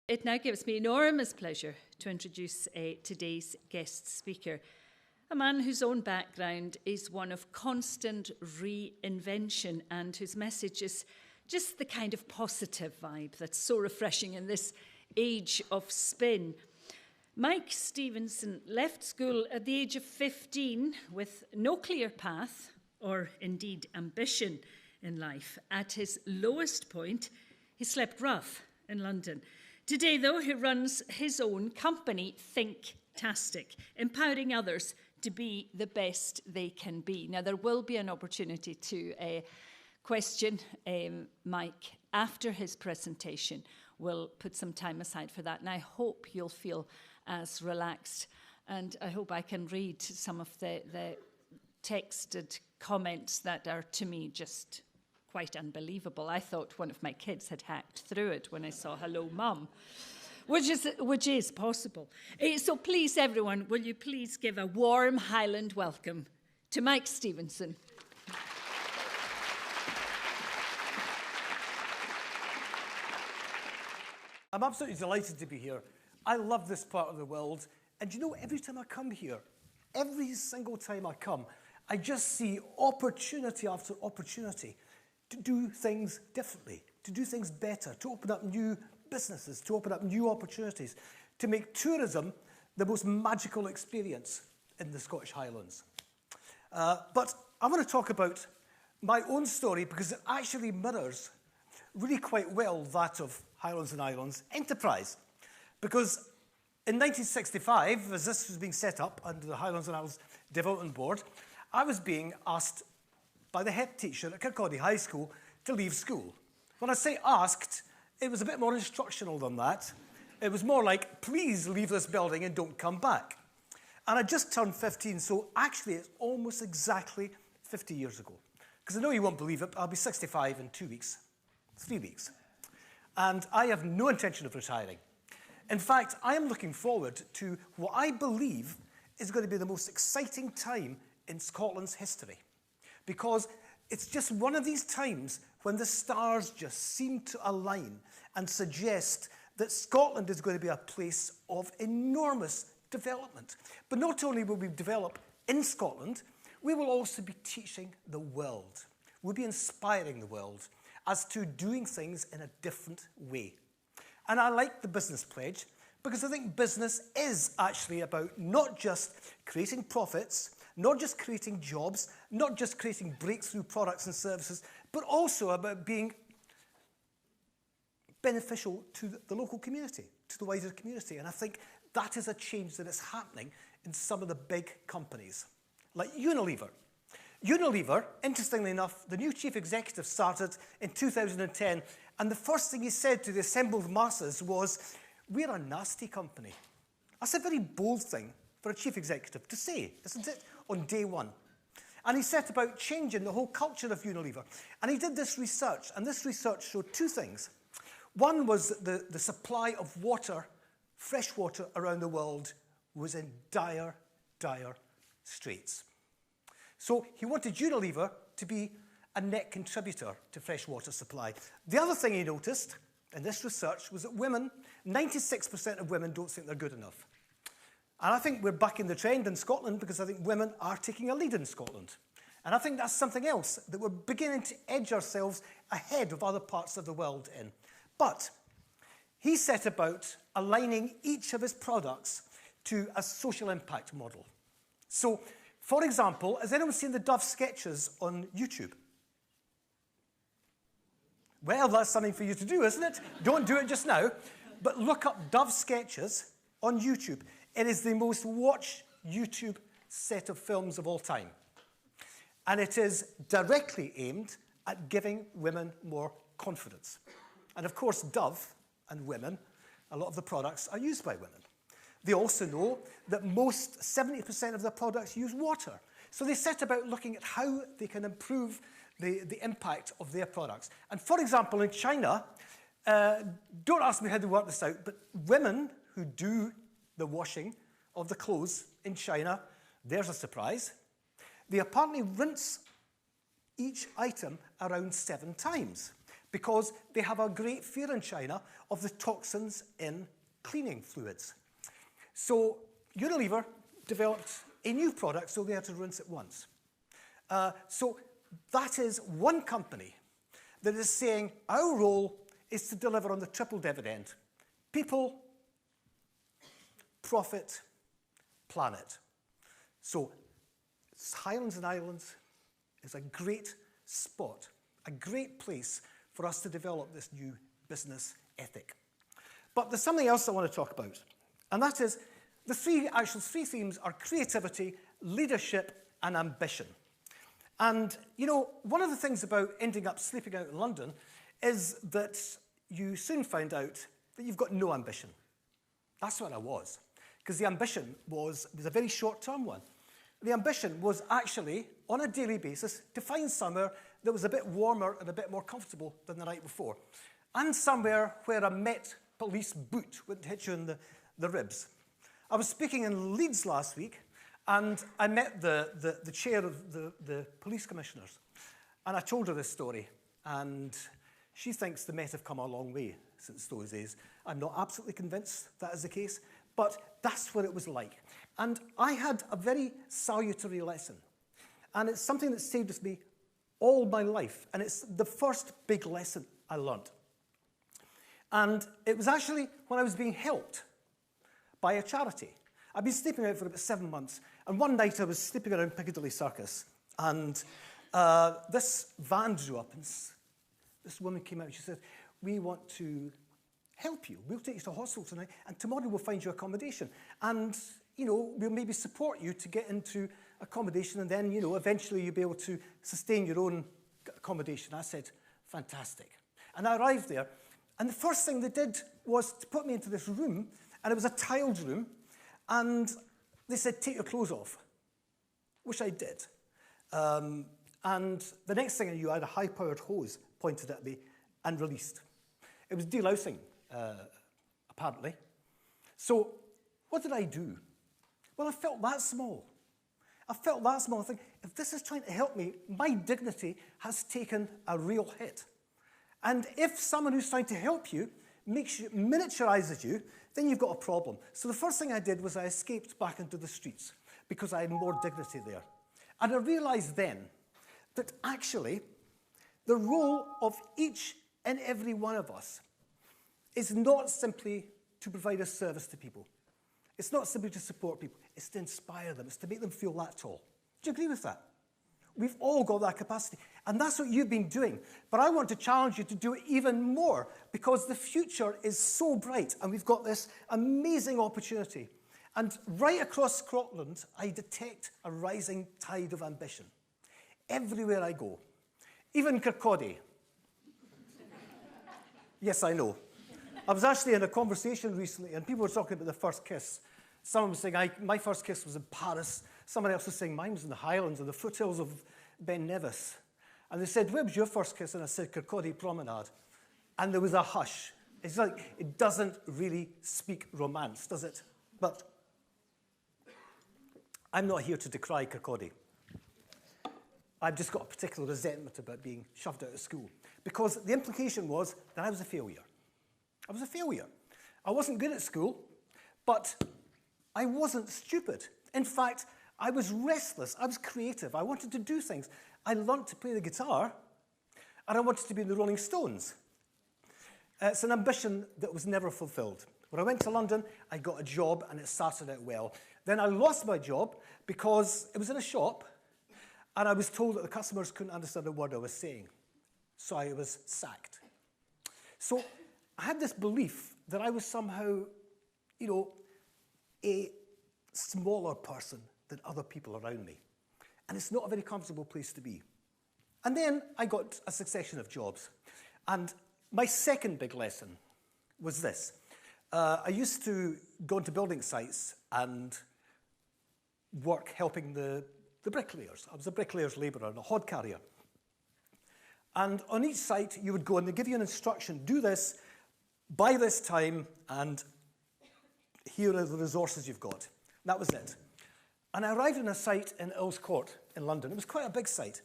It now gives me enormous pleasure to introduce today's guest speaker, a man whose own background is one of constant reinvention and whose message is just the kind of positive vibe that's so refreshing in this age of spin. Mike Stevenson left school at the age of 15 with no clear path or indeed ambition in life. At his lowest point, he slept rough in London. Today, though, he runs his own company, Thinktastic, empowering others to be the best they can be. Now, there will be an opportunity to question Mike after his presentation. We'll put some time aside for that, and I hope you'll feel as relaxed. And I hope I can read some of the texted comments that are, to me, just quite unbelievable. I thought one of my kids had hacked through it when I saw "Hello, Mum," which is possible. So please, everyone, will you please give a warm Highland welcome to Mike Stevenson. I'm absolutely delighted to be here. I love this part of the world. And you know, every time I come here, every single time I come, I just see opportunity after opportunity to do things differently, to do things better, to open up new businesses, to open up new opportunities, to make tourism the most magical experience in the Scottish Highlands. But I want to talk about my own story because it actually mirrors really quite well that of Highlands and Islands Enterprise. Because in 1965, as this was being set up under the Highlands and Islands Development Board, I was being asked by the head teacher at Kirkcaldy High School to leave school. When I say asked, it was a bit more instructional than that. It was more like, please leave this building and don't come back. And I just turned 15, so actually it's almost exactly 50 years ago. Because I know you won't believe it, but I'll be 65 in 2 weeks, 3 weeks. And I have no intention of retiring. In fact, I am looking forward to what I believe is going to be the most exciting time in Scotland's history. Because it's just one of these times when the stars just seem to align and suggest that Scotland is going to be a place of enormous development. But not only will we develop in Scotland, we will also be teaching the world. We'll be inspiring the world as to doing things in a different way. And I like the business pledge because I think business is actually about not just creating profits, not just creating jobs, not just creating breakthrough products and services, but also about being beneficial to the local community, to the wider community. And I think that is a change that is happening in some of the big companies, like Unilever. Unilever, interestingly enough, the new chief executive started in 2010, and the first thing he said to the assembled masses was, "We're a nasty company." That's a very bold thing for a chief executive to say, isn't it, on day one? And he set about changing the whole culture of Unilever. And he did this research, and this research showed two things. One was that the supply of water, fresh water around the world, was in dire, dire straits. So he wanted Unilever to be a net contributor to fresh water supply. The other thing he noticed in this research was that women, 96% of women don't think they're good enough. And I think we're bucking the trend in Scotland because I think women are taking a lead in Scotland. And I think that's something else that we're beginning to edge ourselves ahead of other parts of the world in. But he set about aligning each of his products to a social impact model. So, for example, has anyone seen the Dove sketches on YouTube? Well, that's something for you to do, isn't it? Don't do it just now. But look up Dove sketches on YouTube. It is the most watched YouTube set of films of all time. And it is directly aimed at giving women more confidence. And of course, Dove and women, a lot of the products are used by women. They also know that most 70% of their products use water. So they set about looking at how they can improve the impact of their products. And for example, in China, don't ask me how they work this out, but women who do the washing of the clothes in China, there's a surprise. They apparently rinse each item around 7 times. because they have a great fear in China of the toxins in cleaning fluids. So Unilever developed a new product, so they had to rinse it once. So that is one company that is saying our role is to deliver on the triple dividend: people, profit, planet. So Highlands and Islands is a great spot, a great place for us to develop this new business ethic. But there's something else I want to talk about, and that is the three themes are creativity, leadership, and ambition. And, you know, one of the things about ending up sleeping out in London is that you soon find out that you've got no ambition. That's what I was, because the ambition was a very short-term one. The ambition was actually, on a daily basis, to find somewhere that was a bit warmer and a bit more comfortable than the night before, and somewhere where a Met Police boot wouldn't hit you in the ribs. I was speaking in Leeds last week, and I met the chair of the police commissioners, and I told her this story, and she thinks the Met have come a long way since those days. I'm not absolutely convinced that is the case, but that's what it was like. And I had a very salutary lesson, and it's something that stayed with me all my life, and it's the first big lesson I learned. And it was actually when I was being helped by a charity. I'd been sleeping out for about 7 months, and one night I was sleeping around Piccadilly Circus, and this van drew up, and this woman came out and she said, "We want to help you. We'll take you to hospital tonight, and tomorrow we'll find you accommodation. And, you know, we'll maybe support you to get into accommodation, and then, you know, eventually you'll be able to sustain your own accommodation." I said, "Fantastic." And I arrived there, and the first thing they did was to put me into this room, and it was a tiled room, and they said, "Take your clothes off," which I did. And the next thing I knew, I had a high-powered hose pointed at me and released. It was delousing, apparently. So what did I do? Well, I felt that small. I felt that small. I think, if this is trying to help me, my dignity has taken a real hit. And if someone who's trying to help you miniaturizes you, then you've got a problem. So the first thing I did was I escaped back into the streets because I had more dignity there. And I realized then that actually the role of each and every one of us is not simply to provide a service to people. It's not simply to support people. It's to inspire them. It's to make them feel that tall. Do you agree with that? We've all got that capacity. And that's what you've been doing. But I want to challenge you to do it even more, because the future is so bright and we've got this amazing opportunity. And right across Scotland, I detect a rising tide of ambition. Everywhere I go. Even Kirkcaldy. Yes, I know. I was actually in a conversation recently, and people were talking about the first kiss. Someone was saying, my first kiss was in Paris. Someone else was saying, mine was in the Highlands or the foothills of Ben Nevis. And they said, where was your first kiss? And I said, Kirkcaldy Promenade. And there was a hush. It's like, it doesn't really speak romance, does it? But I'm not here to decry Kirkcaldy. I've just got a particular resentment about being shoved out of school, because the implication was that I was a failure. I was a failure. I wasn't good at school, but I wasn't stupid. In fact, I was restless. I was creative. I wanted to do things. I learned to play the guitar, and I wanted to be in the Rolling Stones. It's an ambition that was never fulfilled. When I went to London, I got a job, and it started out well. Then I lost my job because it was in a shop, and I was told that the customers couldn't understand a word I was saying. So I was sacked. So I had this belief that I was somehow, you know, a smaller person than other people around me. And it's not a very comfortable place to be. And then I got a succession of jobs. And my second big lesson was this. I used to go into building sites and work helping the bricklayers. I was a bricklayer's labourer and a hod carrier. And on each site, you would go and they give you an instruction, do this by this time, and here are the resources you've got. That was it. And I arrived on a site in Earl's Court in London. It was quite a big site.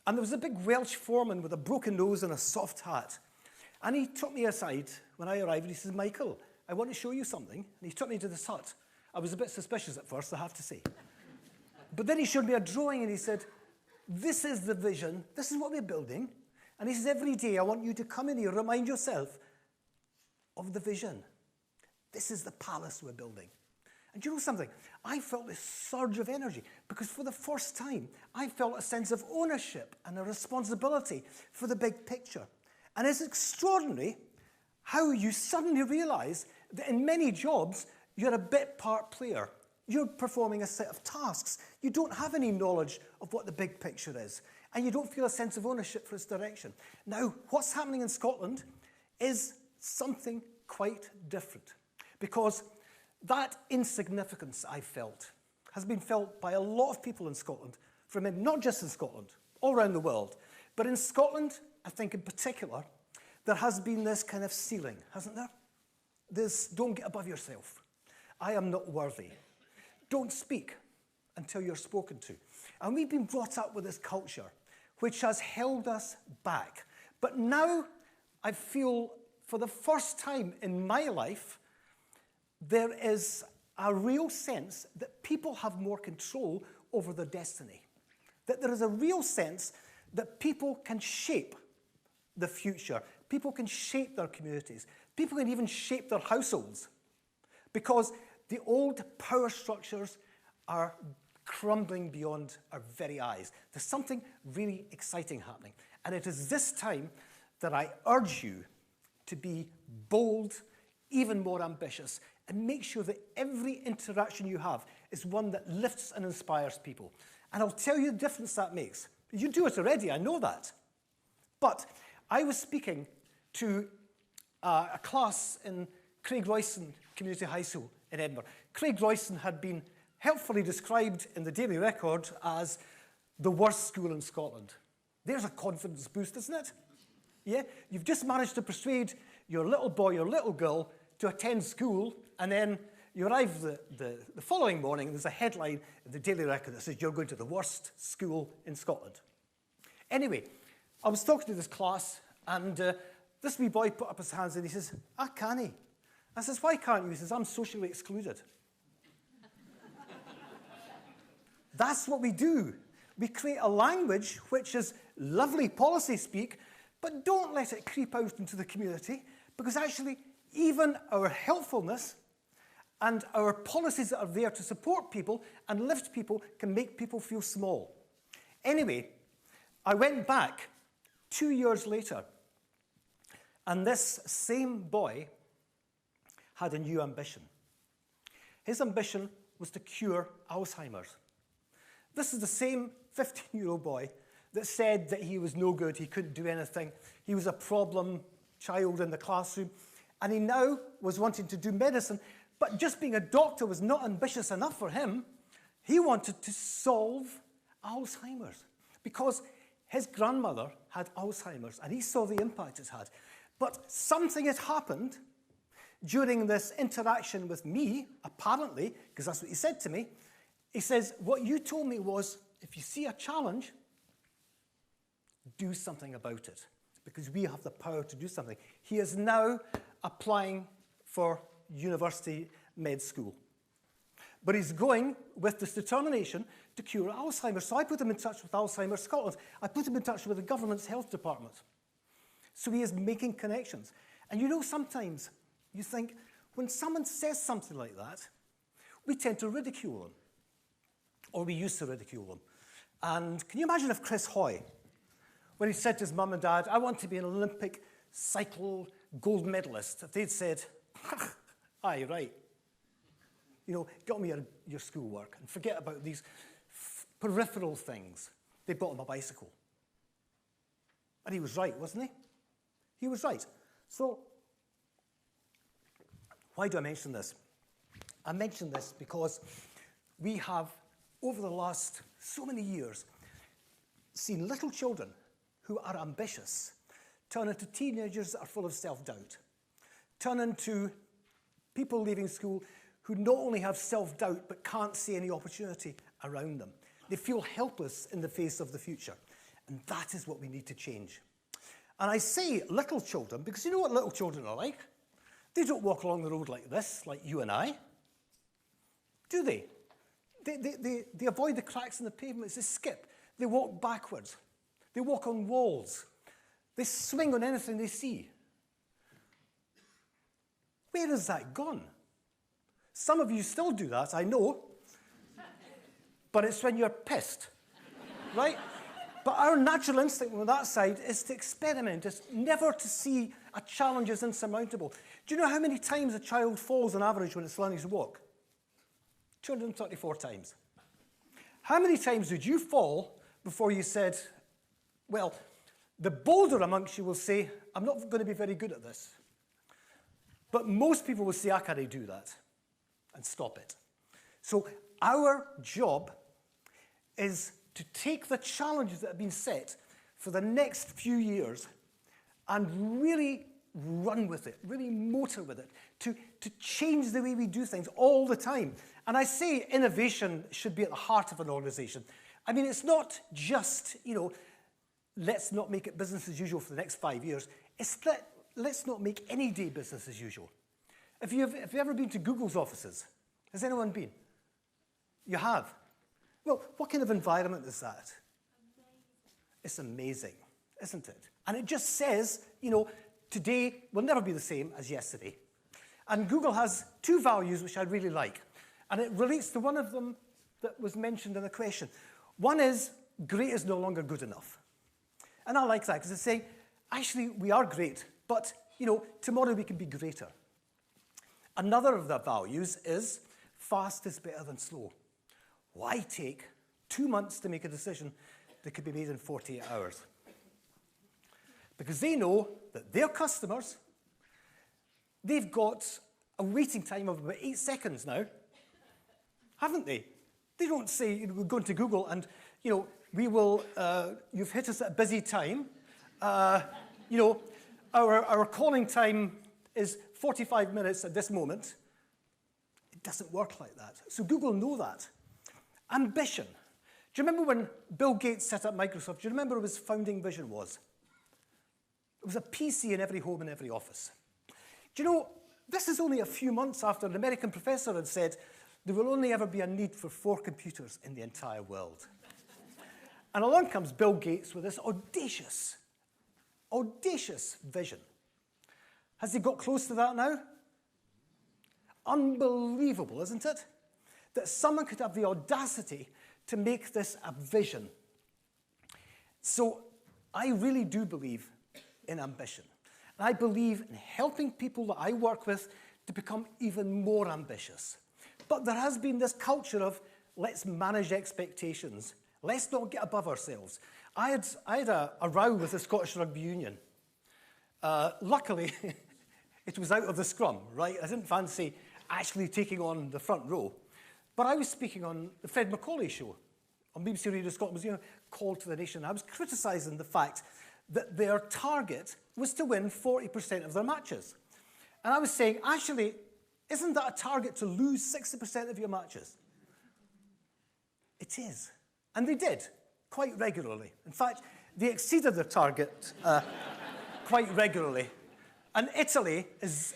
And there was a big Welsh foreman with a broken nose and a soft hat. And he took me aside when I arrived, and he says, Michael, I want to show you something. And he took me to this hut. I was a bit suspicious at first, I have to say. But then he showed me a drawing, and he said, this is the vision, this is what we're building. And he says, every day I want you to come in here, remind yourself of the vision. This is the palace we're building. And do you know something? I felt this surge of energy because for the first time, I felt a sense of ownership and a responsibility for the big picture. And it's extraordinary how you suddenly realize that in many jobs, you're a bit part player. You're performing a set of tasks. You don't have any knowledge of what the big picture is. And you don't feel a sense of ownership for its direction. Now, what's happening in Scotland is something quite different. Because that insignificance I felt has been felt by a lot of people in Scotland, not just in Scotland, all around the world. But in Scotland, I think in particular, there has been this kind of ceiling, hasn't there? This, don't get above yourself. I am not worthy. Don't speak until you're spoken to. And we've been brought up with this culture, which has held us back. But now I feel, for the first time in my life, there is a real sense that people have more control over their destiny. That there is a real sense that people can shape the future. People can shape their communities. People can even shape their households. Because the old power structures are crumbling beyond our very eyes. There's something really exciting happening. And it is this time that I urge you to be bold, even more ambitious, and make sure that every interaction you have is one that lifts and inspires people. And I'll tell you the difference that makes. You do it already, I know that. But I was speaking to a class in Craig Royston Community High School in Edinburgh. Craig Royston had been helpfully described in the Daily Record as the worst school in Scotland. There's a confidence boost, isn't it? Yeah? You've just managed to persuade your little boy or little girl to attend school, and then you arrive the following morning, and there's a headline in the Daily Record that says you're going to the worst school in Scotland. Anyway, I was talking to this class, and this wee boy put up his hands, and he says, "I can't." I says, "Why can't you?" He says, "I'm socially excluded." That's what we do. We create a language which is lovely policy speak, but don't let it creep out into the community, because actually even our helpfulness and our policies that are there to support people and lift people can make people feel small. Anyway, I went back 2 years later, and this same boy had a new ambition. His ambition was to cure Alzheimer's. This is the same 15-year-old boy that said that he was no good, he couldn't do anything, he was a problem child in the classroom, and he now was wanting to do medicine, but just being a doctor was not ambitious enough for him. He wanted to solve Alzheimer's because his grandmother had Alzheimer's, and he saw the impact it had. But something had happened during this interaction with me, apparently, because that's what he said to me. He says, "What you told me was, if you see a challenge, do something about it, because we have the power to do something." He is now applying for university med school. But he's going with this determination to cure Alzheimer's. So I put him in touch with Alzheimer's Scotland. I put him in touch with the government's health department. So he is making connections. And you know, sometimes you think, when someone says something like that, we tend to ridicule them. Or we used to ridicule them. And can you imagine if Chris Hoy, when he said to his mum and dad, "I want to be an Olympic cycle gold medalist," if they'd said, "Aye, right. You know, get on with your schoolwork and forget about these peripheral things." They bought him a bicycle. And he was right, wasn't he? He was right. So, why do I mention this? I mention this because we have, over the last so many years, seen little children who are ambitious turn into teenagers that are full of self-doubt, turn into people leaving school who not only have self-doubt but can't see any opportunity around them. They feel helpless in the face of the future. And that is what we need to change. And I say little children because you know what little children are like? They don't walk along the road like this, like you and I. Do they? They avoid the cracks in the pavements. They skip. They walk backwards. They walk on walls. They swing on anything they see. Where has that gone? Some of you still do that, I know. But it's when you're pissed, right? But our natural instinct on that side is to experiment, is never to see a challenge as insurmountable. Do you know how many times a child falls on average when it's learning to walk? 234 times. How many times did you fall before you said, well, the bolder amongst you will say, I'm not going to be very good at this. But most people will say, I can't do that, and stop it. So our job is to take the challenges that have been set for the next few years and really run with it, really motor with it, to change the way we do things all the time. And I say innovation should be at the heart of an organization. I mean, it's not just, let's not make it business as usual for the next 5 years. It's let's not make any day business as usual. Have you ever been to Google's offices? Has anyone been? You have? Well, what kind of environment is that? It's amazing, isn't it? And it just says, today will never be the same as yesterday. And Google has two values which I really like. And it relates to one of them that was mentioned in the question. One is, great is no longer good enough. And I like that because it's saying, actually, we are great, but, tomorrow we can be greater. Another of the values is, fast is better than slow. Why take 2 months to make a decision that could be made in 48 hours? Because they know that their customers, they've got a waiting time of about 8 seconds now, haven't they? They don't say, we're going to Google and, we will, you've hit us at a busy time. Our calling time is 45 minutes at this moment. It doesn't work like that. So Google know that. Ambition. Do you remember when Bill Gates set up Microsoft? Do you remember what his founding vision was? It was a PC in every home and every office. Do you know, this is only a few months after an American professor had said, there will only ever be a need for 4 computers in the entire world. And along comes Bill Gates with this audacious vision. Has he got close to that now? Unbelievable, isn't it? That someone could have the audacity to make this a vision. So I really do believe in ambition. And I believe in helping people that I work with to become even more ambitious. But there has been this culture of, let's manage expectations. Let's not get above ourselves. I had a row with the Scottish Rugby Union. Luckily, it was out of the scrum, right? I didn't fancy actually taking on the front row. But I was speaking on the Fred Macaulay show on BBC Radio Scotland, was called to the nation. I was criticising the fact that their target was to win 40% of their matches. And I was saying, actually, isn't that a target to lose 60% of your matches? It is. And they did, quite regularly. In fact, they exceeded their target quite regularly. And Italy is,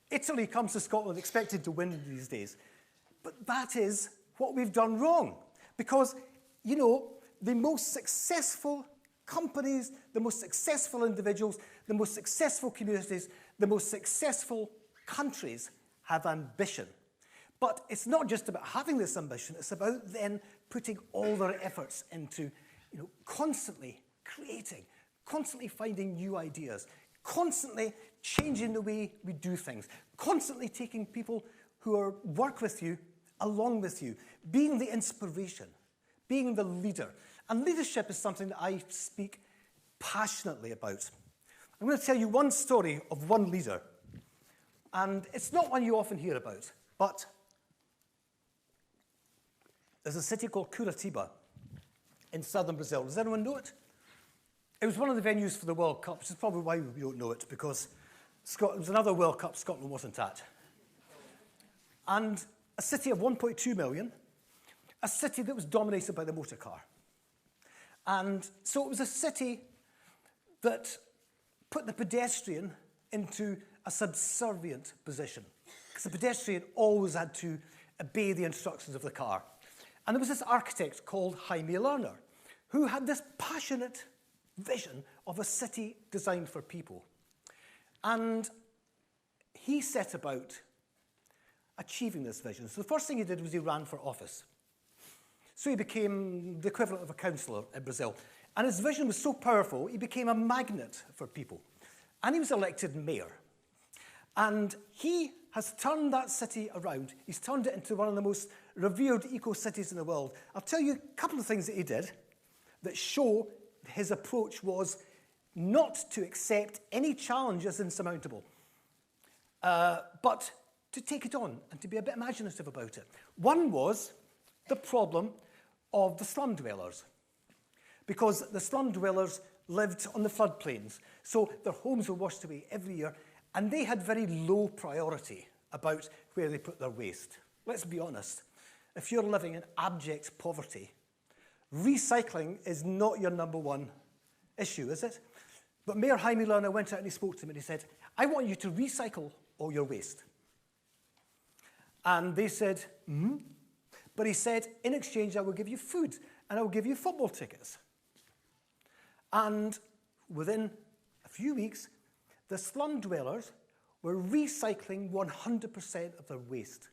Italy comes to Scotland expected to win these days. But that is what we've done wrong. Because, the most successful companies, the most successful individuals, the most successful communities, the most successful countries have ambition. But it's not just about having this ambition, it's about then putting all their efforts into, constantly creating, constantly finding new ideas, constantly changing the way we do things, constantly taking people who work with you along with you, being the inspiration, being the leader. And leadership is something that I speak passionately about. I'm going to tell you one story of one leader. And it's not one you often hear about, but there's a city called Curitiba in southern Brazil. Does anyone know it? It was one of the venues for the World Cup, which is probably why we don't know it, because it was another World Cup Scotland wasn't at. And a city of 1.2 million, a city that was dominated by the motor car. And so it was a city that put the pedestrian into a subservient position, because the pedestrian always had to obey the instructions of the car. And there was this architect called Jaime Lerner, who had this passionate vision of a city designed for people. And he set about achieving this vision. So the first thing he did was he ran for office. So he became the equivalent of a councillor in Brazil. And his vision was so powerful, he became a magnet for people. And he was elected mayor. And he has turned that city around. He's turned it into one of the most revered eco-cities in the world. I'll tell you a couple of things that he did that show his approach was not to accept any challenge as insurmountable, but to take it on and to be a bit imaginative about it. One was the problem of the slum dwellers, because the slum dwellers lived on the floodplains, so their homes were washed away every year, and they had very low priority about where they put their waste. Let's be honest. If you're living in abject poverty, recycling is not your number one issue, is it? But Mayor Jaime Lerner went out and he spoke to him and he said, I want you to recycle all your waste. And they said, But he said, in exchange, I will give you food and I will give you football tickets. And within a few weeks, the slum dwellers were recycling 100% of their waste,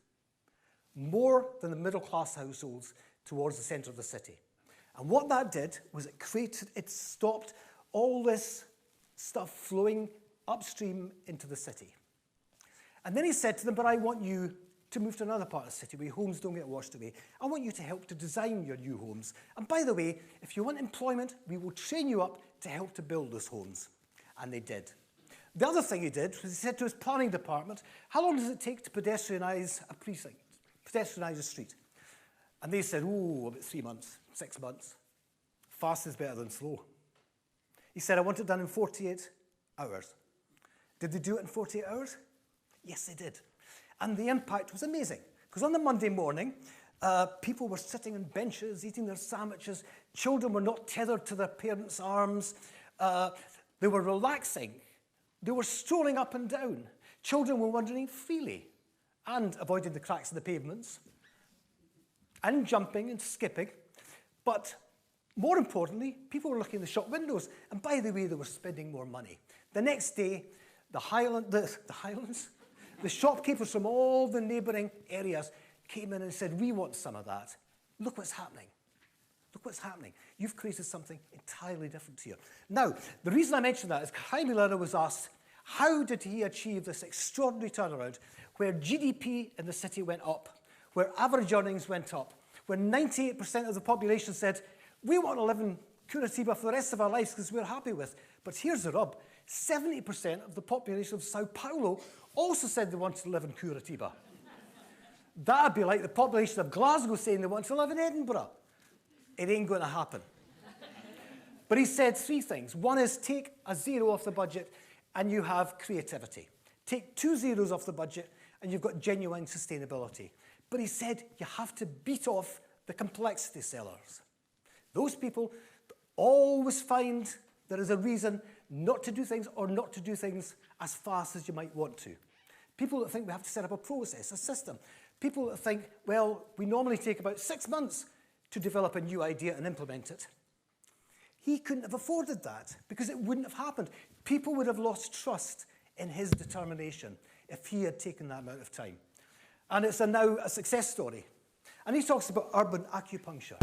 more than the middle-class households towards the centre of the city. And what that did was it stopped all this stuff flowing upstream into the city. And then he said to them, but I want you to move to another part of the city where homes don't get washed away. I want you to help to design your new homes. And by the way, if you want employment, we will train you up to help to build those homes. And they did. The other thing he did was he said to his planning department, how long does it take to pedestrianise a precinct, pedestrianise a street? And they said, about 3 months, 6 months. Fast is better than slow. He said, I want it done in 48 hours. Did they do it in 48 hours? Yes, they did. And the impact was amazing. Because on the Monday morning, people were sitting on benches, eating their sandwiches. Children were not tethered to their parents' arms. They were relaxing. They were strolling up and down. Children were wandering freely and avoiding the cracks in the pavements and jumping and skipping. But more importantly, people were looking in the shop windows. And by the way, they were spending more money. The next day, the Highlands, the shopkeepers from all the neighbouring areas came in and said, we want some of that. Look what's happening. Look what's happening. You've created something entirely different here. Now, the reason I mention that is Jaime Lerner was asked, how did he achieve this extraordinary turnaround where GDP in the city went up, where average earnings went up, where 98% of the population said, we want to live in Curitiba for the rest of our lives because we're happy with. But here's the rub. 70% of the population of Sao Paulo also said they wanted to live in Curitiba. That would be like the population of Glasgow saying they want to live in Edinburgh. It ain't going to happen. But he said 3 things. One is take a 0 off the budget and you have creativity. Take 2 zeros off the budget and you've got genuine sustainability. But he said you have to beat off the complexity sellers. Those people always find there is a reason not to do things or not to do things as fast as you might want to. People that think we have to set up a process, a system. People that think, well, we normally take about 6 months to develop a new idea and implement it. He couldn't have afforded that because it wouldn't have happened. People would have lost trust in his determination if he had taken that amount of time. And it's now a success story. And he talks about urban acupuncture.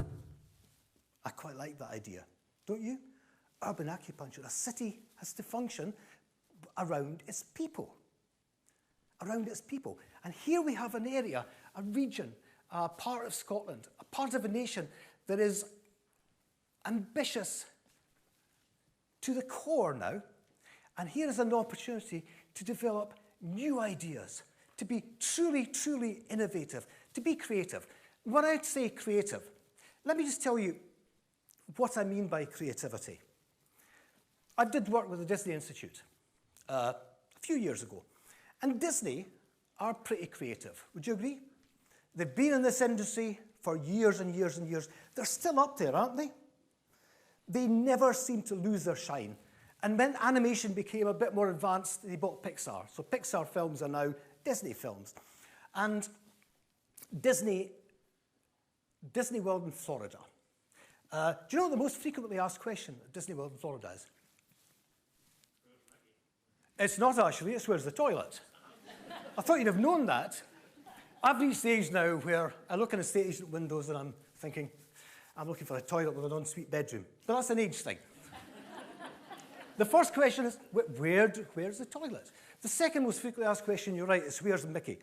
I quite like that idea, don't you? Urban acupuncture. A city has to function around its people. Around its people. And here we have an area, a region, a part of Scotland, a part of a nation that is ambitious to the core now. And here is an opportunity to develop new ideas, to be truly, truly innovative, to be creative. When I say creative, let me just tell you what I mean by creativity. I did work with the Disney Institute a few years ago. And Disney are pretty creative. Would you agree? They've been in this industry for years and years and years. They're still up there, aren't they? they never seem to lose their shine. And when animation became a bit more advanced, they bought Pixar. So Pixar films are now Disney films. And Disney World in Florida. Do you know what the most frequently asked question at Disney World in Florida is? It's not actually, it's where's the toilet? I thought you'd have known that. I've reached the age now where I look in estate agent windows and I'm thinking, I'm looking for a toilet with an ensuite bedroom. But that's an age thing. The first question is, where's the toilet? The second most frequently asked question, you're right, is where's Mickey?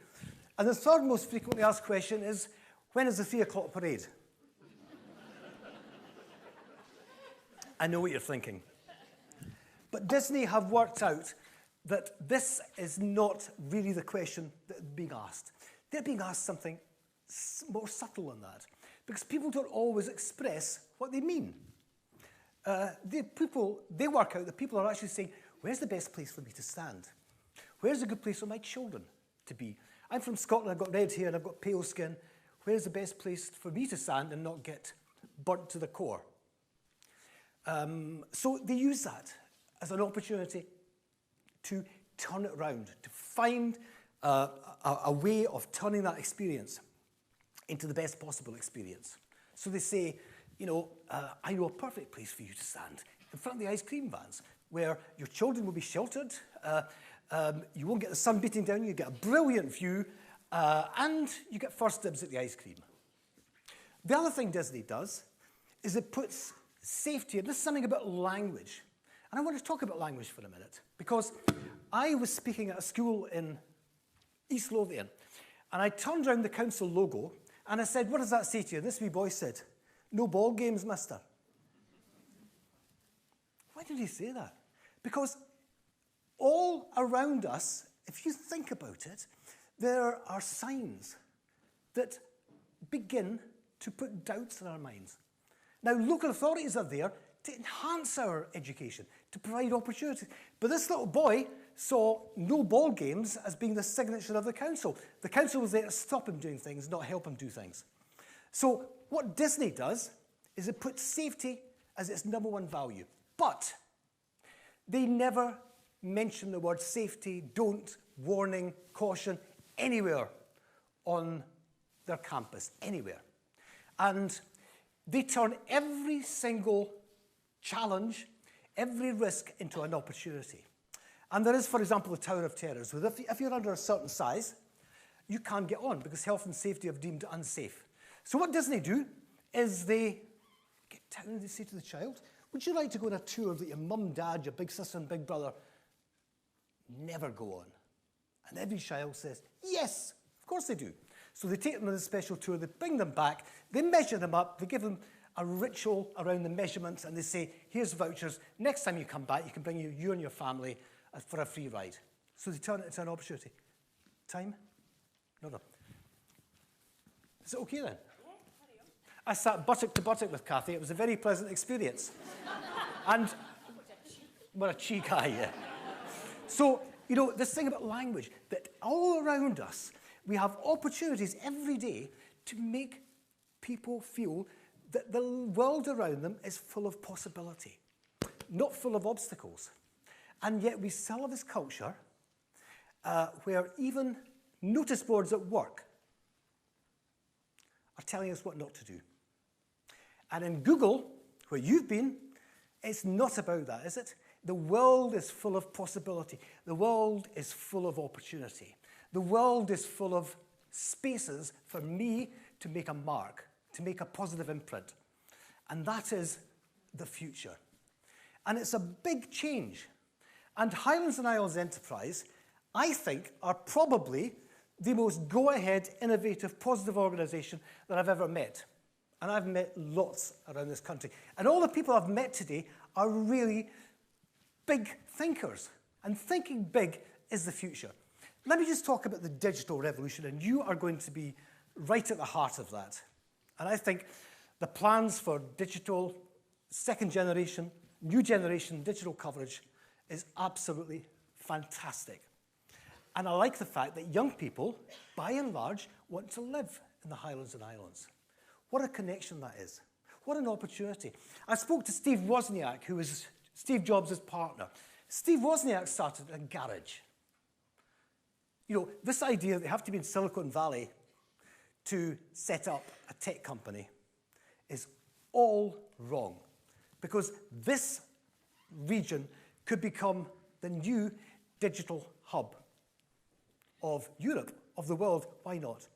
And the third most frequently asked question is, when is the 3 o'clock parade? I know what you're thinking. But Disney have worked out that this is not really the question that is being asked. They're being asked something more subtle than that, because people don't always express what they mean. They work out that people are actually saying, where's the best place for me to stand? Where's a good place for my children to be? I'm from Scotland, I've got red hair and I've got pale skin. Where's the best place for me to stand and not get burnt to the core? So they use that as an opportunity to turn it around, to find a way of turning that experience into the best possible experience. So they say, I know a perfect place for you to stand, in front of the ice cream vans, where your children will be sheltered, you won't get the sun beating down you, get a brilliant view, and you get first dibs at the ice cream. The other thing Disney does is it puts safety, and this is something about language. And I want to talk about language for a minute, because I was speaking at a school in East Lothian, and I turned around the council logo, and I said, what does that say to you? And this wee boy said, no ball games, mister. Why did he say that? Because all around us, if you think about it, there are signs that begin to put doubts in our minds. Now, local authorities are there to enhance our education, to provide opportunities. But this little boy saw no ball games as being the signature of the council. The council was there to stop him doing things, not help him do things. So what Disney does is it puts safety as its number one value. But they never mention the word safety, don't, warning, caution, anywhere on their campus, anywhere. And they turn every single challenge, every risk into an opportunity. And there is, for example, the Tower of Terrors. If you're under a certain size, you can't get on because health and safety have deemed unsafe. So what Disney do is they get down and they say to the child, would you like to go on a tour that your mum, dad, your big sister and big brother never go on? And every child says, yes, of course they do. So they take them on a special tour, they bring them back, they measure them up, they give them a ritual around the measurements, and they say, here's vouchers. Next time you come back, you can bring you and your family for a free ride. So they turn it into an opportunity. Time? No. Is it okay then? Yeah, carry on. I sat buttock to buttock with Kathy. It was a very pleasant experience. And what a cheek eye, yeah. So, this thing about language, that all around us, we have opportunities every day to make people feel that the world around them is full of possibility, not full of obstacles. And yet we still have this culture where even notice boards at work are telling us what not to do. And in Google, where you've been, it's not about that, is it? The world is full of possibility. The world is full of opportunity. The world is full of spaces for me to make a mark, to make a positive imprint. And that is the future. And it's a big change. And Highlands and Islands Enterprise, I think, are probably the most go-ahead, innovative, positive organisation that I've ever met. And I've met lots around this country. And all the people I've met today are really big thinkers. And thinking big is the future. Let me just talk about the digital revolution, and you are going to be right at the heart of that. And I think the plans for digital, second generation, new generation digital coverage is absolutely fantastic. And I like the fact that young people, by and large, want to live in the Highlands and Islands. What a connection that is. What an opportunity. I spoke to Steve Wozniak, who was Steve Jobs' partner. Steve Wozniak started a garage. You know, this idea that you have to be in Silicon Valley to set up a tech company is all wrong, because this region could become the new digital hub of Europe, of the world. Why not?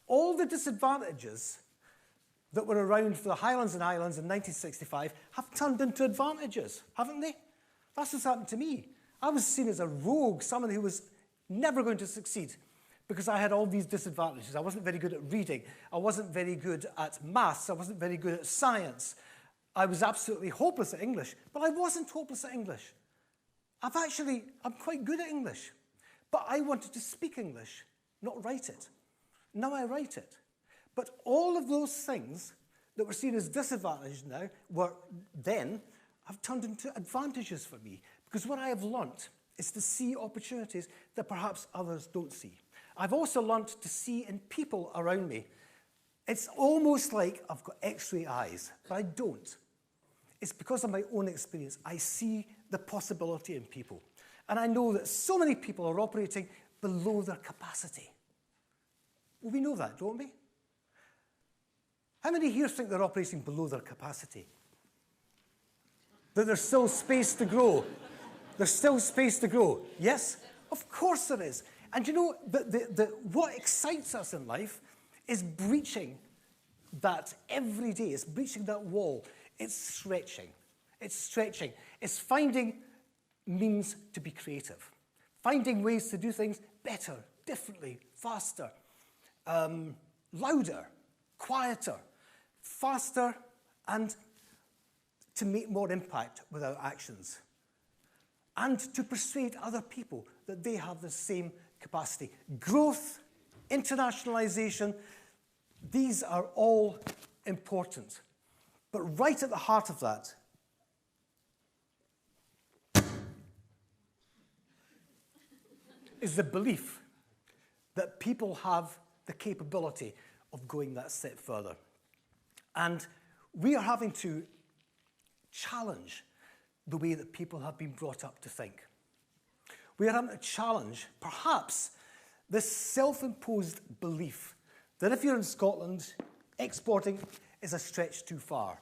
All the disadvantages that were around for the Highlands and Islands in 1965 have turned into advantages, haven't they? That's what's happened to me. I was seen as a rogue, someone who was never going to succeed, because I had all these disadvantages. I wasn't very good at reading. I wasn't very good at maths. I wasn't very good at science. I was absolutely hopeless at English, but I wasn't hopeless at English. I'm quite good at English, but I wanted to speak English, not write it. Now I write it. But all of those things that were seen as disadvantages now have turned into advantages for me, because what I have learnt is to see opportunities that perhaps others don't see. I've also learnt to see in people around me. It's almost like I've got X-ray eyes, but I don't. It's because of my own experience. I see the possibility in people. And I know that so many people are operating below their capacity. Well, we know that, don't we? How many here think they're operating below their capacity? That there's still space to grow? There's still space to grow. Yes? Of course there is. And you know, what excites us in life is breaching that every day. It's breaching that wall. It's stretching. It's stretching. It's finding means to be creative. Finding ways to do things better, differently, faster, louder, quieter, faster, and to make more impact with our actions. And to persuade other people that they have the same capacity. Growth, internationalization, these are all important. But right at the heart of that is the belief that people have the capability of going that step further. And we are having to challenge the way that people have been brought up to think. We are having to challenge, perhaps, this self-imposed belief that if you're in Scotland, exporting is a stretch too far.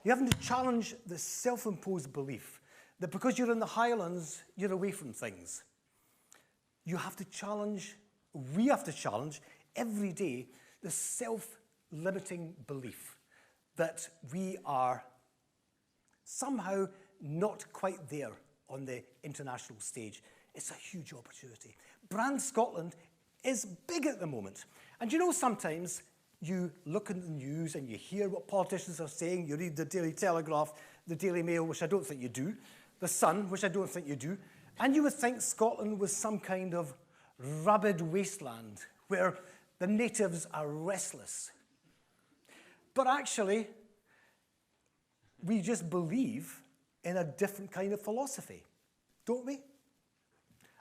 You're having to challenge this self-imposed belief that because you're in the Highlands, you're away from things. You have to challenge, we have to challenge every day the self-limiting belief that we are somehow not quite there on the international stage. It's a huge opportunity. Brand Scotland is big at the moment. And you know, sometimes you look in the news and you hear what politicians are saying, you read the Daily Telegraph, the Daily Mail, which I don't think you do, the Sun, which I don't think you do, and you would think Scotland was some kind of rugged wasteland where the natives are restless. But actually, we just believe in a different kind of philosophy, don't we?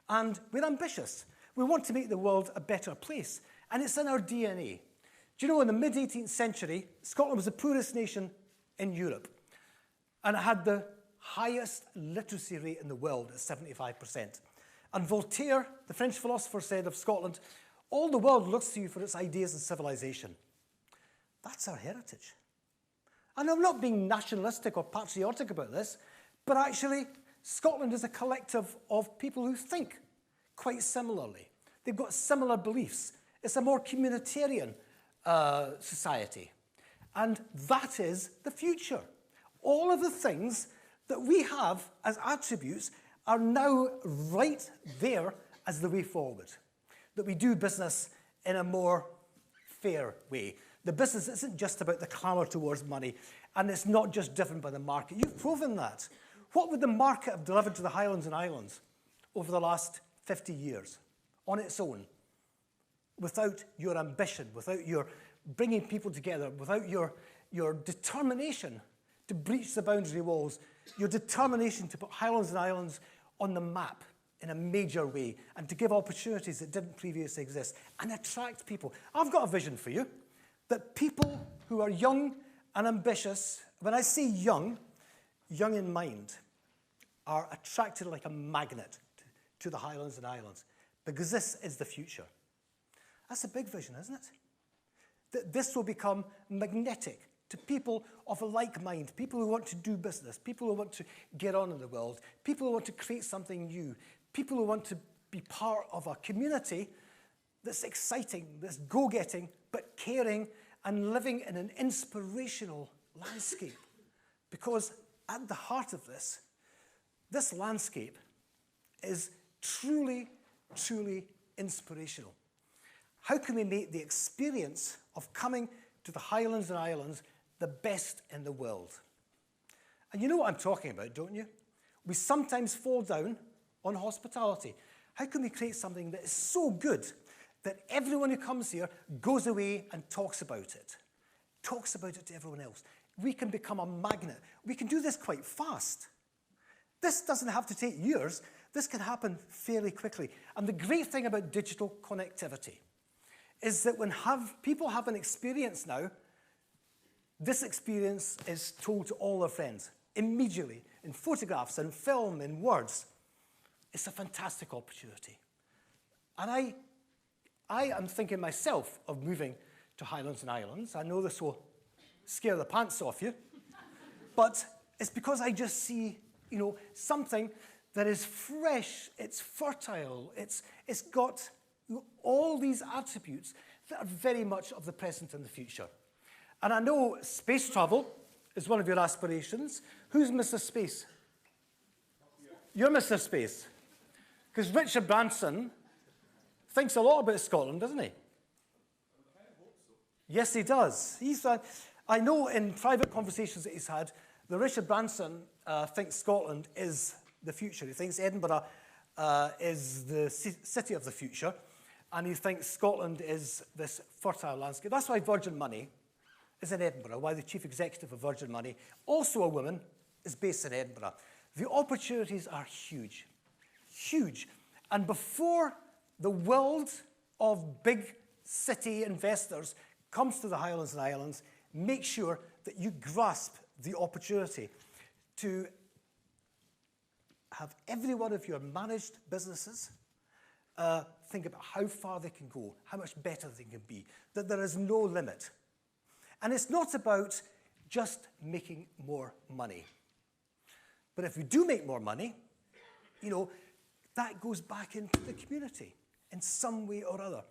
And we're ambitious. We want to make the world a better place, and it's in our DNA. Do you know, in the mid-18th century, Scotland was the poorest nation in Europe, and it had the highest literacy rate in the world at 75%. And Voltaire, the French philosopher, said of Scotland, all the world looks to you for its ideas and civilization. That's our heritage. And I'm not being nationalistic or patriotic about this, but actually, Scotland is a collective of people who think quite similarly. They've got similar beliefs. It's a more communitarian society. And that is the future. All of the things that we have as attributes are now right there as the way forward. That we do business in a more fair way. The business isn't just about the clamour towards money, and it's not just driven by the market. You've proven that. What would the market have delivered to the Highlands and Islands over the last 50 years on its own? Without your ambition, without your bringing people together, without your determination to breach the boundary walls, your determination to put Highlands and Islands on the map in a major way and to give opportunities that didn't previously exist and attract people. I've got a vision for you, that people who are young and ambitious, when I say young, young in mind, are attracted like a magnet to the Highlands and Islands, because this is the future. That's a big vision, isn't it? That this will become magnetic to people of a like mind, people who want to do business, people who want to get on in the world, people who want to create something new, people who want to be part of a community that's exciting, that's go-getting, but caring and living in an inspirational landscape. Because at the heart of this, this landscape is truly, truly inspirational. How can we make the experience of coming to the Highlands and Islands the best in the world? And you know what I'm talking about, don't you? We sometimes fall down on hospitality. How can we create something that is so good that everyone who comes here goes away and talks about it to everyone else? We can become a magnet. We can do this quite fast. This doesn't have to take years. This can happen fairly quickly. And the great thing about digital connectivity is that when people have an experience now, this experience is told to all their friends immediately, in photographs, in film, in words. It's a fantastic opportunity. And I am thinking myself of moving to Highlands and Islands. I know this will scare the pants off you, but it's because I just see, something that is fresh, it's fertile, it's got all these attributes that are very much of the present and the future. And I know space travel is one of your aspirations. Who's Mr. Space? You're Mr. Space. Because Richard Branson thinks a lot about Scotland, doesn't he? Yes, he does. I know in private conversations that he's had, that Richard Branson thinks Scotland is the future. He thinks Edinburgh is the city of the future, and he thinks Scotland is this fertile landscape. That's why Virgin Money is in Edinburgh, why the chief executive of Virgin Money, also a woman, is based in Edinburgh. The opportunities are huge, huge. And before the world of big city investors comes to the Highlands and Islands, make sure that you grasp the opportunity to have every one of your managed businesses think about how far they can go, how much better they can be, that there is no limit. And it's not about just making more money. But if we do make more money, that goes back into the community in some way or other.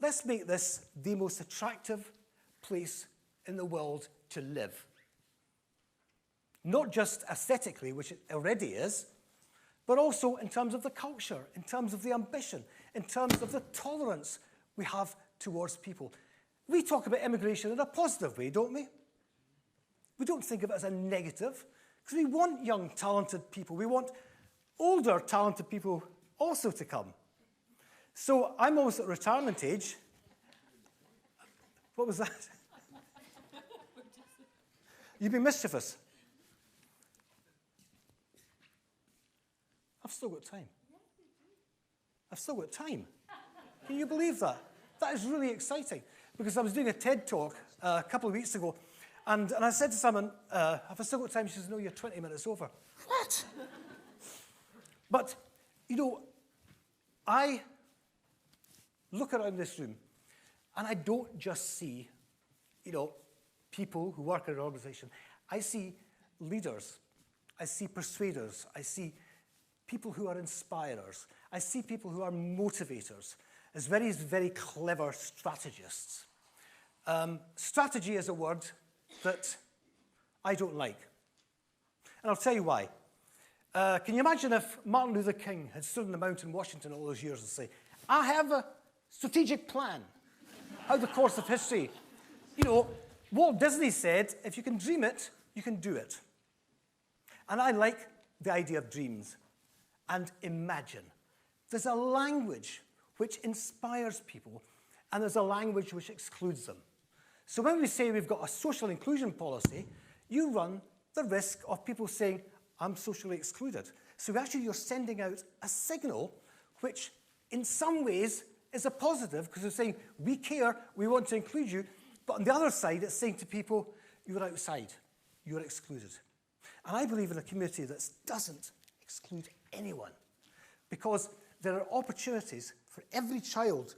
Let's make this the most attractive place in the world to live. Not just aesthetically, which it already is, but also in terms of the culture, in terms of the ambition, in terms of the tolerance we have towards people. We talk about immigration in a positive way, don't we? We don't think of it as a negative, because we want young, talented people. We want older, talented people also to come. So I'm almost at retirement age. What was that? You've been mischievous. I've still got time. I've still got time. Can you believe that? That is really exciting. Because I was doing a TED talk a couple of weeks ago, and I said to someone, have I still got time? She says, no, you're 20 minutes over. What? But, I look around this room, and I don't just see, people who work in an organization. I see leaders. I see persuaders. I see people who are inspirers. I see people who are motivators, as very, very clever strategists. Strategy is a word that I don't like. And I'll tell you why. Can you imagine if Martin Luther King had stood on the Mount in Washington all those years and say, I have a strategic plan, how the course of history. Walt Disney said, if you can dream it, you can do it. And I like the idea of dreams and imagine. There's a language which inspires people, and there's a language which excludes them. So when we say we've got a social inclusion policy, you run the risk of people saying, I'm socially excluded. So actually you're sending out a signal which in some ways is a positive, because you're saying, we care, we want to include you. But on the other side, it's saying to people, you're outside, you're excluded. And I believe in a community that doesn't exclude anyone, because there are opportunities for every child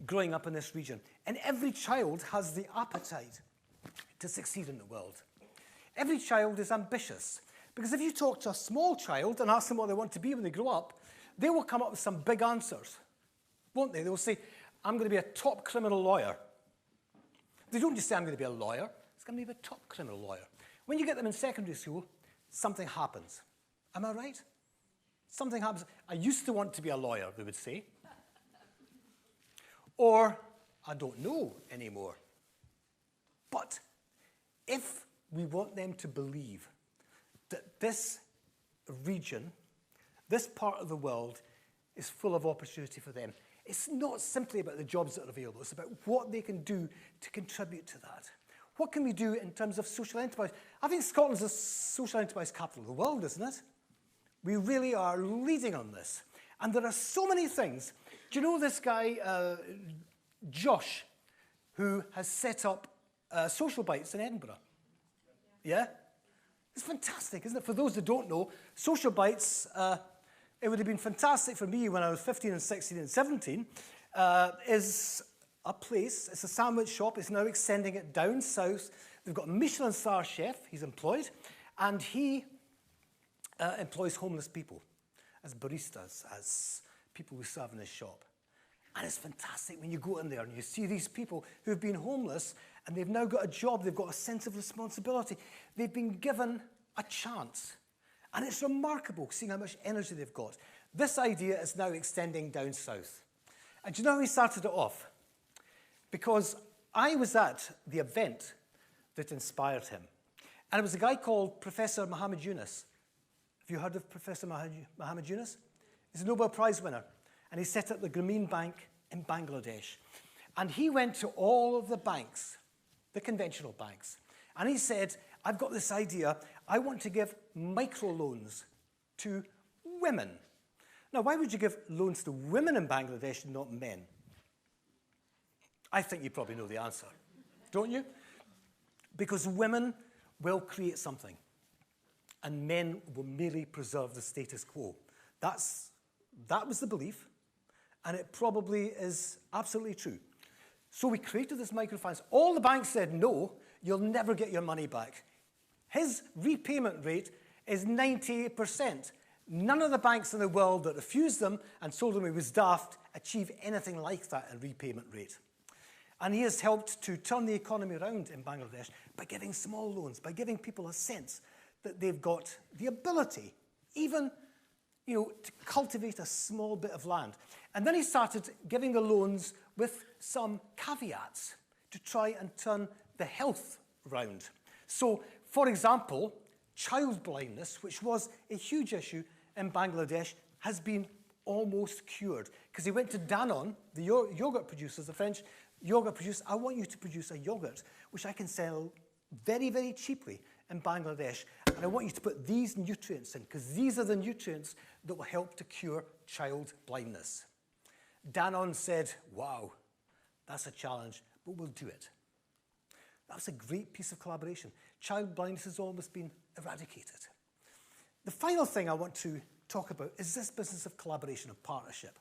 growing up in this region. And every child has the appetite to succeed in the world. Every child is ambitious. Because if you talk to a small child and ask them what they want to be when they grow up, they will come up with some big answers, won't they? They will say, I'm going to be a top criminal lawyer. They don't just say, I'm going to be a lawyer. It's going to be a top criminal lawyer. When you get them in secondary school, something happens. Am I right? Something happens. I used to want to be a lawyer, they would say. Or, I don't know anymore. But if we want them to believe that this region, this part of the world, is full of opportunity for them, it's not simply about the jobs that are available. It's about what they can do to contribute to that. What can we do in terms of social enterprise? I think Scotland's the social enterprise capital of the world, isn't it? We really are leading on this. And there are so many things. Do you know this guy, Josh, who has set up Social Bites in Edinburgh? Yeah? It's fantastic, isn't it? For those that don't know, Social Bites, it would have been fantastic for me when I was 15 and 16 and 17, is a place, it's a sandwich shop, it's now extending it down south. They've got a Michelin star chef, he's employed, and he employs homeless people as baristas, as people who serve in his shop. And it's fantastic when you go in there and you see these people who've been homeless and they've now got a job, they've got a sense of responsibility. They've been given a chance. And it's remarkable seeing how much energy they've got. This idea is now extending down south. And do you know how he started it off? Because I was at the event that inspired him. And it was a guy called Professor Muhammad Yunus. Have you heard of Professor Muhammad Yunus? He's a Nobel Prize winner. And he set up the Grameen Bank in Bangladesh. And he went to all of the banks, the conventional banks. And he said, I've got this idea. I want to give microloans to women. Now, why would you give loans to women in Bangladesh and not men? I think you probably know the answer, don't you? Because women will create something, and men will merely preserve the status quo. That was the belief, and it probably is absolutely true. So we created this microfinance. All the banks said, no, you'll never get your money back. His repayment rate is 98%. None of the banks in the world that refused them and told him he was daft achieve anything like that in repayment rate. And he has helped to turn the economy around in Bangladesh by giving small loans, by giving people a sense that they've got the ability, even, to cultivate a small bit of land. And then he started giving the loans with some caveats to try and turn the health round. So, for example, child blindness, which was a huge issue in Bangladesh, has been almost cured. Because he went to Danone, the yogurt producers, the French yogurt producers, I want you to produce a yogurt which I can sell very, very cheaply in Bangladesh. And I want you to put these nutrients in, because these are the nutrients that will help to cure child blindness. Danone said, wow, that's a challenge, but we'll do it. That was a great piece of collaboration. Child blindness has almost been eradicated. The final thing I want to talk about is this business of collaboration and partnership.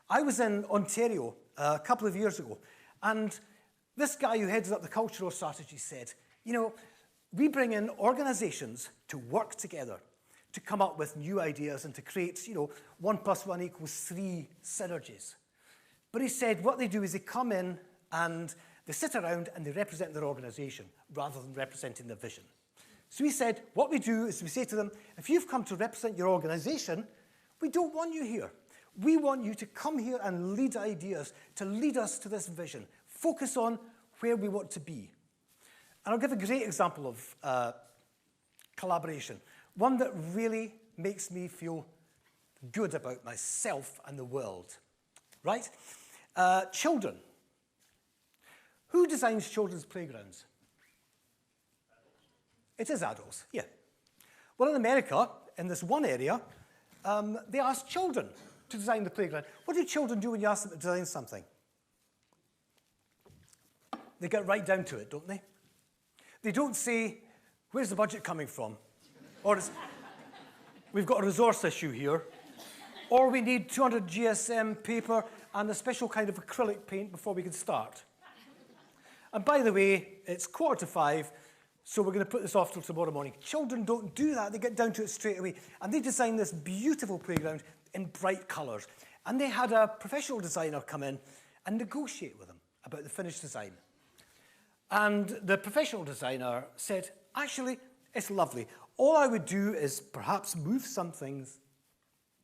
I was in Ontario a couple of years ago, and this guy who heads up the cultural strategy said, we bring in organizations to work together, to come up with new ideas and to create, 1 + 1 = 3 synergies. But he said what they do is they come in and they sit around and they represent their organization rather than representing their vision. So he said, what we do is we say to them, if you've come to represent your organization, we don't want you here. We want you to come here and lead ideas, to lead us to this vision. Focus on where we want to be. And I'll give a great example of collaboration, one that really makes me feel good about myself and the world, right? Children. Who designs children's playgrounds? It is adults, yeah. Well, in America, in this one area, they asked children to design the playground. What do children do when you ask them to design something? they get right down to it, don't they? They don't say, where's the budget coming from? Or we've got a resource issue here. Or we need 200 GSM paper and a special kind of acrylic paint before we can start. And by the way, it's 4:45, so we're going to put this off till tomorrow morning. Children don't do that. They get down to it straight away. And they designed this beautiful playground in bright colours. And they had a professional designer come in and negotiate with them about the finished design. And the professional designer said, actually, it's lovely. All I would do is perhaps move some things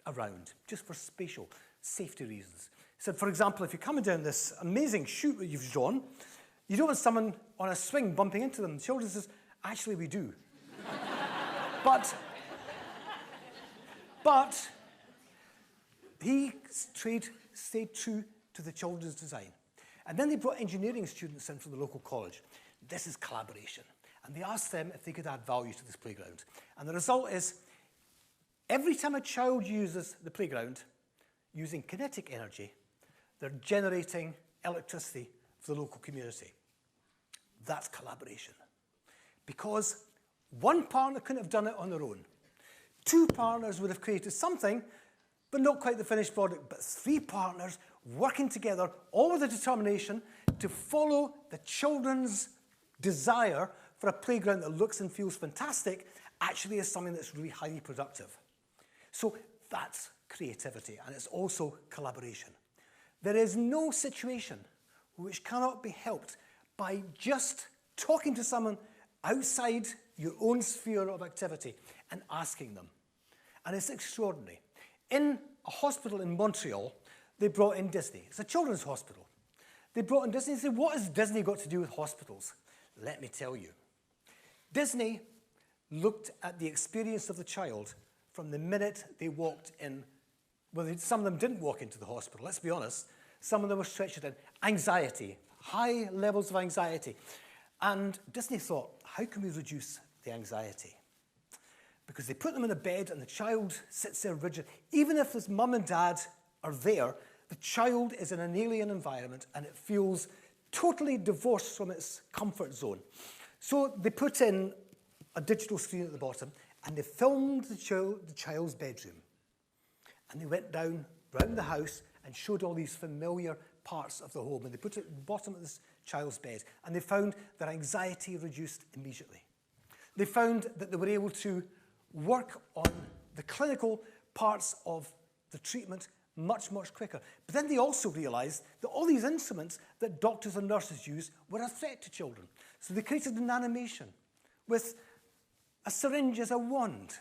around, just for spatial safety reasons. He said, for example, if you're coming down this amazing chute that you've drawn, you don't want someone on a swing bumping into them. The children says, actually, we do. but he stayed true to the children's design. And then they brought engineering students in from the local college. This is collaboration. And they asked them if they could add value to this playground. And the result is, every time a child uses the playground, using kinetic energy, they're generating electricity for the local community. That's collaboration. Because one partner couldn't have done it on their own. Two partners would have created something, but not quite the finished product. But three partners working together, all with the determination to follow the children's desire for a playground that looks and feels fantastic, actually is something that's really highly productive. So that's creativity, and it's also collaboration. There is no situation which cannot be helped by just talking to someone outside your own sphere of activity and asking them. And it's extraordinary. In a hospital in Montreal, they brought in Disney. It's a children's hospital. They brought in Disney and said, what has Disney got to do with hospitals? Let me tell you. Disney looked at the experience of the child from the minute they walked in. Well, some of them didn't walk into the hospital, let's be honest. Some of them were stretched in. Anxiety, high levels of anxiety. And Disney thought, how can we reduce the anxiety? Because they put them in a bed and the child sits there rigid. Even if his mum and dad are there, the child is in an alien environment and it feels totally divorced from its comfort zone. So they put in a digital screen at the bottom and they filmed the child's bedroom. And they went down round the house and showed all these familiar parts of the home. And they put it at the bottom of this child's bed. And they found that anxiety reduced immediately. They found that they were able to work on the clinical parts of the treatment much, much quicker. But then they also realized that all these instruments that doctors and nurses use were a threat to children. So they created an animation with a syringe as a wand,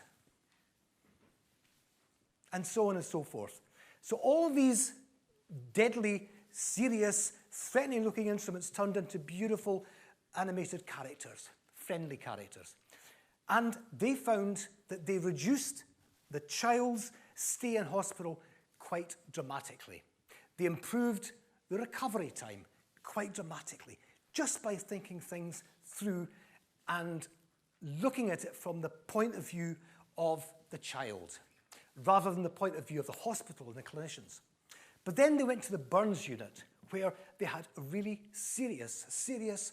and so on and so forth. So all these deadly, serious, threatening-looking instruments turned into beautiful animated characters, friendly characters. And they found that they reduced the child's stay in hospital quite dramatically. They improved the recovery time quite dramatically, just by thinking things through and looking at it from the point of view of the child, rather than the point of view of the hospital and the clinicians. But then they went to the burns unit, where they had really serious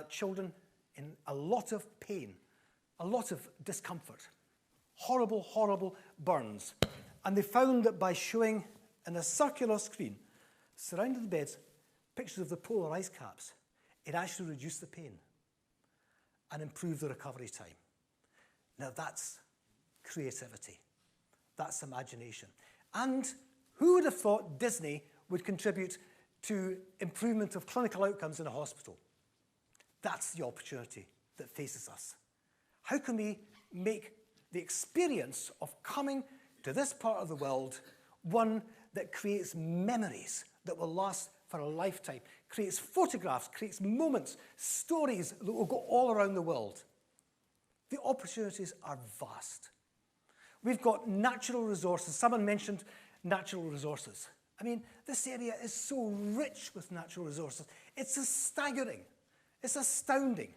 children in a lot of pain, a lot of discomfort, horrible, horrible burns. And they found that by showing in a circular screen, surrounding the beds, pictures of the polar ice caps, it actually reduced the pain and improved the recovery time. Now that's creativity. That's imagination. And who would have thought Disney would contribute to improvement of clinical outcomes in a hospital? That's the opportunity that faces us. How can we make the experience of coming to this part of the world one that creates memories that will last for a lifetime, creates photographs, creates moments, stories that will go all around the world? The opportunities are vast. We've got natural resources. Someone mentioned natural resources. I mean, this area is so rich with natural resources. It's staggering. It's astounding.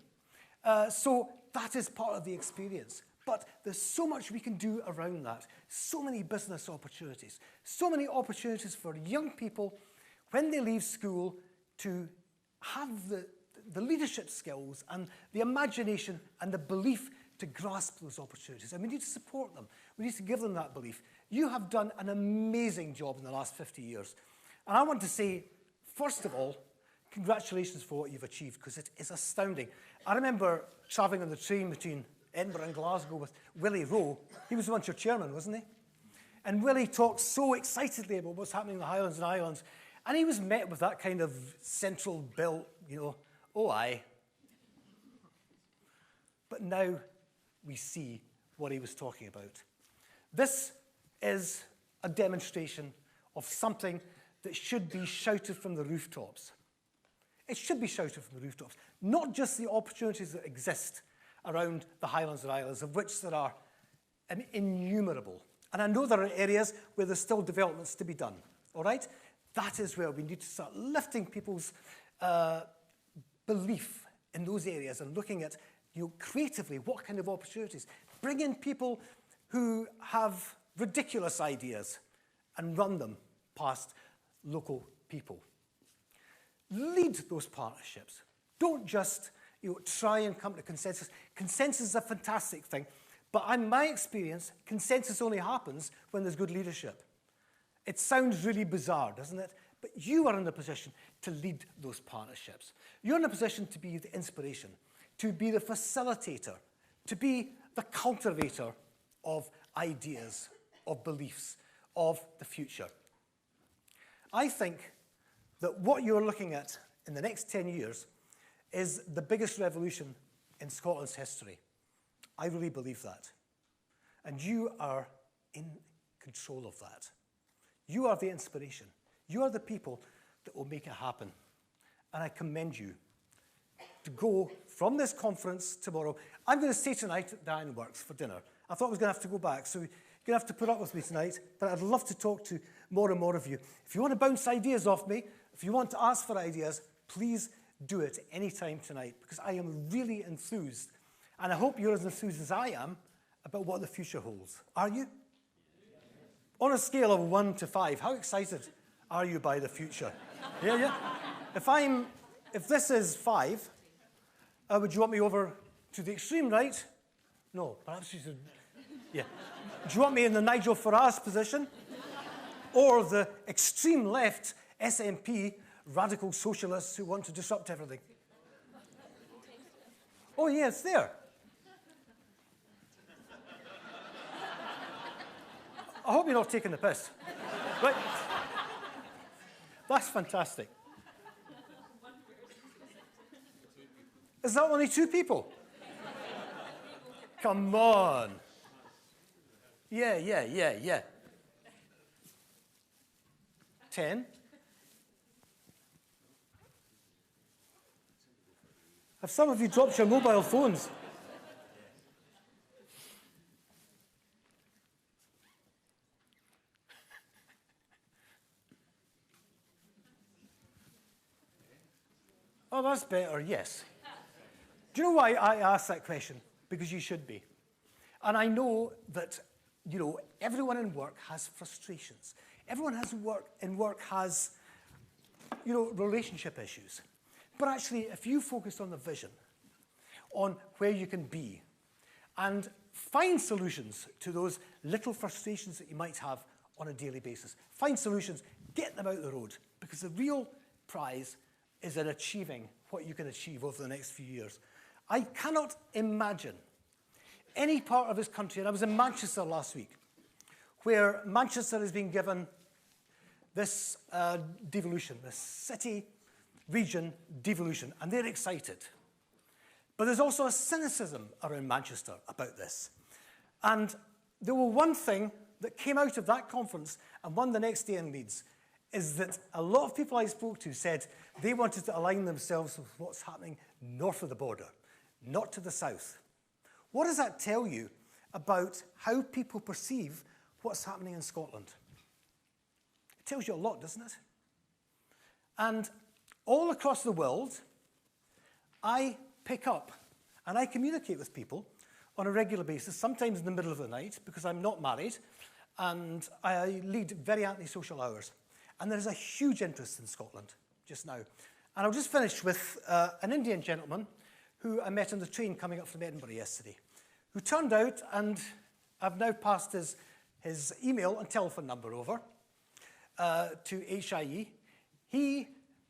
So that is part of the experience. But there's so much we can do around that. So many business opportunities. So many opportunities for young people when they leave school to have the leadership skills and the imagination and the belief to grasp those opportunities. And we need to support them. We need to give them that belief. You have done an amazing job in the last 50 years. And I want to say, first of all, congratulations for what you've achieved, because it is astounding. I remember travelling on the train between Edinburgh and Glasgow with Willie Rowe. He was once your chairman, wasn't he? And Willie talked so excitedly about what's happening in the Highlands and Islands. And he was met with that kind of central built, oh aye. But now we see what he was talking about. This is a demonstration of something that should be shouted from the rooftops. It should be shouted from the rooftops, not just the opportunities that exist around the Highlands and Islands, of which there are innumerable. And I know there are areas where there's still developments to be done, all right? That is where we need to start lifting people's belief in those areas and looking at, creatively, what kind of opportunities. Bring in people who have ridiculous ideas and run them past local people. Lead those partnerships. Don't just try and come to consensus. Consensus is a fantastic thing, but in my experience, consensus only happens when there's good leadership. It sounds really bizarre, doesn't it? But you are in a position to lead those partnerships. You're in a position to be the inspiration, to be the facilitator, to be the cultivator of ideas, of beliefs, of the future. I think that what you're looking at in the next 10 years is the biggest revolution in Scotland's history. I really believe that. And you are in control of that. You are the inspiration. You are the people that will make it happen. And I commend you to go from this conference tomorrow. I'm going to stay tonight at Diane Works for dinner. I thought I was going to have to go back, so you're going to have to put up with me tonight, but I'd love to talk to more and more of you. If you want to bounce ideas off me, if you want to ask for ideas, please do it any time tonight, because I am really enthused, and I hope you're as enthused as I am about what the future holds. Are you? On a scale of 1 to 5, how excited are you by the future? Yeah. If this is 5, would you want me over to the extreme right? No, perhaps you should. Yeah. Do you want me in the Nigel Farage position? Or the extreme left SNP radical socialists who want to disrupt everything? Oh, yeah, it's there. I hope you're not taking the piss. Right. That's fantastic. Is that only 2 people? Come on. Yeah. 10. Have some of you dropped your mobile phones? Oh, that's better, yes. Do you know why I asked that question? Because you should be. And I know that, everyone in work has frustrations. Everyone in work has, relationship issues. But actually, if you focus on the vision, on where you can be, and find solutions to those little frustrations that you might have on a daily basis, find solutions, get them out the road, because the real prize is in achieving what you can achieve over the next few years. I cannot imagine any part of this country, and I was in Manchester last week, where Manchester is being given this devolution, this city region devolution, and they're excited. But there's also a cynicism around Manchester about this. And there was one thing that came out of that conference and one the next day in Leeds, is that a lot of people I spoke to said they wanted to align themselves with what's happening north of the border, not to the south. What does that tell you about how people perceive what's happening in Scotland? It tells you a lot, doesn't it? And all across the world, I pick up and I communicate with people on a regular basis, sometimes in the middle of the night, because I'm not married, and I lead very antisocial hours. And there's a huge interest in Scotland just now. And I'll just finish with an Indian gentleman who I met on the train coming up from Edinburgh yesterday, who turned out, and I've now passed his email and telephone number over to HIE. He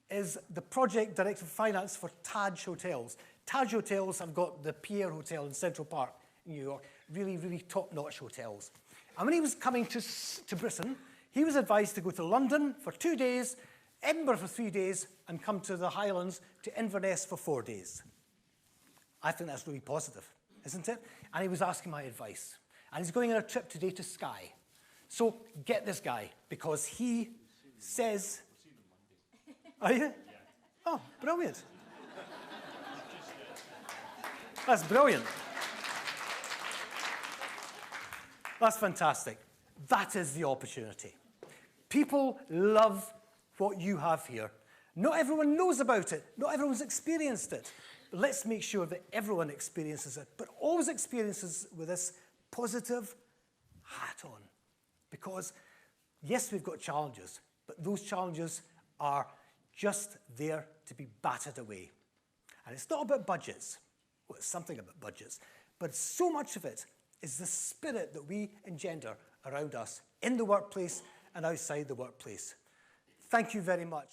is the project director of finance for Taj Hotels. Taj Hotels have got the Pierre Hotel in Central Park in New York, really, really top-notch hotels. And when he was coming to Britain, he was advised to go to London for 2 days, Edinburgh for 3 days, and come to the Highlands, to Inverness for 4 days. I think that's really positive, isn't it? And he was asking my advice. And he's going on a trip today to Skye. So get this guy, because he says... Are you? Oh, brilliant. That's brilliant. That's fantastic. That is the opportunity. People love what you have here. Not everyone knows about it. Not everyone's experienced it. But let's make sure that everyone experiences it, but always experiences with this positive hat on. Because, yes, we've got challenges, but those challenges are just there to be battered away. And it's not about budgets. Well, it's something about budgets. But so much of it is the spirit that we engender around us in the workplace and outside the workplace. Thank you very much.